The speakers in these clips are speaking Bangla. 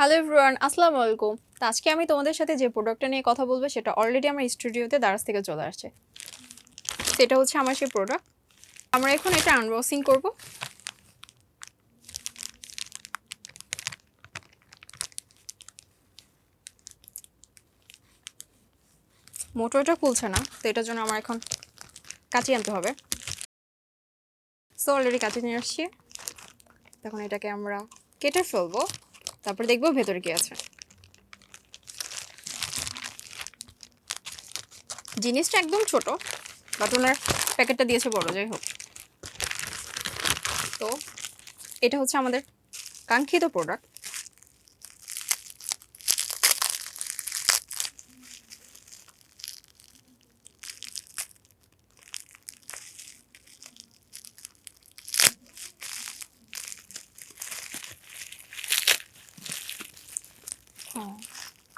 হ্যালো এভরিওয়ান, আসসালামু আলাইকুম। তো আজকে আমি তোমাদের সাথে যে প্রোডাক্টটা নিয়ে কথা বলবো সেটা অলরেডি আমার স্টুডিওতে দারাজ থেকে চলে আসছে। সেটা হচ্ছে আমার সেই প্রোডাক্ট। আমরা এখন এটা আনবক্সিং করব। মোটরটা খুলছে না, তো এটার জন্য আমার এখন কাঁচি আনতে হবে। সো অলরেডি কাঁচি নিয়ে আসছি। তখন এটাকে আমরা কেটে ফেলবো, তারপর দেখবো ভেতরে কি আছে। জিনিসটা একদম ছোট, বাট ওনার প্যাকেটটা দিয়েছে বড়, যাই হোক। তো এটা হচ্ছে আমাদের কাঙ্ক্ষিত প্রোডাক্ট।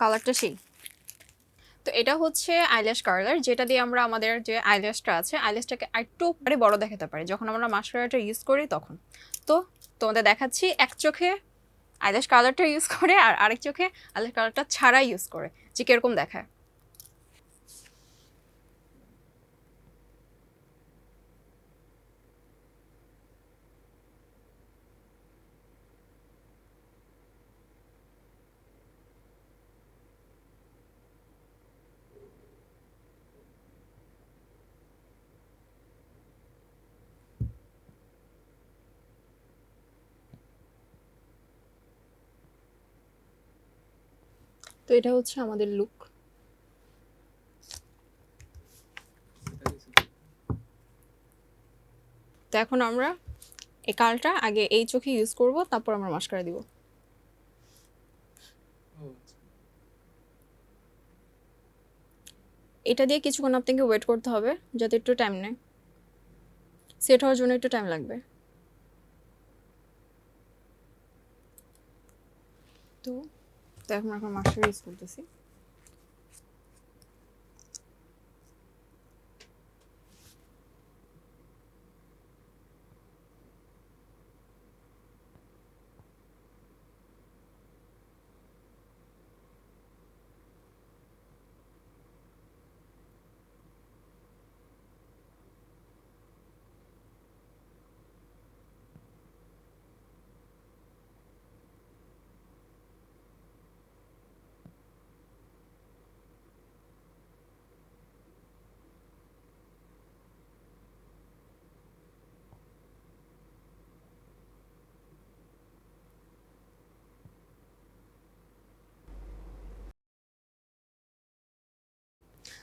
কালারটা সেই। তো এটা হচ্ছে আইল্যাশ কার্লার, যেটা দিয়ে আমরা আমাদের যে আইল্যাশটা আছে আইল্যাশটাকে একটু বড় দেখাতে পারি যখন আমরা মাস্কারাটা ইউজ করি তখন। তো তোমাদের দেখাচ্ছি এক চোখে আইল্যাশ কালারটা ইউজ করে আর আরেক চোখে আইল্যাশ কালারটা ছাড়া ইউজ করে যে কিরকম দেখায়। তো এটা হচ্ছে আমাদের লুক। তো এখন আমরা এই কালারটা আগে এই চোখে ইউজ করব, তারপর আমরা মাস্কারা দিব। এটা দিয়ে কিছুক্ষণ আপনাকে ওয়েট করতে হবে যাতে একটু টাইম নেয়, সেট হওয়ার জন্য একটু টাইম লাগবে। তো এখন আমরা মাস্কারা ইউজ করতেছি।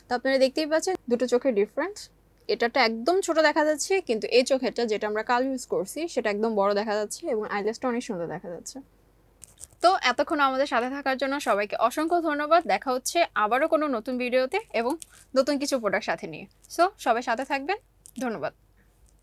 তো আপনারা দেখতেই পাচ্ছেন দুটো চোখের ডিফারেন্স। এটাটা একদম ছোট দেখা যাচ্ছে, কিন্তু এই চোখেরটা যেটা আমরা কাল ইউজ করছি সেটা একদম বড় দেখা যাচ্ছে এবং আইল্যাশটা অনেক সুন্দর দেখা যাচ্ছে। তো এতক্ষণ আমাদের সাথে থাকার জন্য সবাইকে অসংখ্য ধন্যবাদ। দেখা হচ্ছে আবারও কোনো নতুন ভিডিওতে এবং নতুন কিছু প্রোডাক্ট সাথে নিয়ে। সো সবাই সাথে থাকবেন। ধন্যবাদ।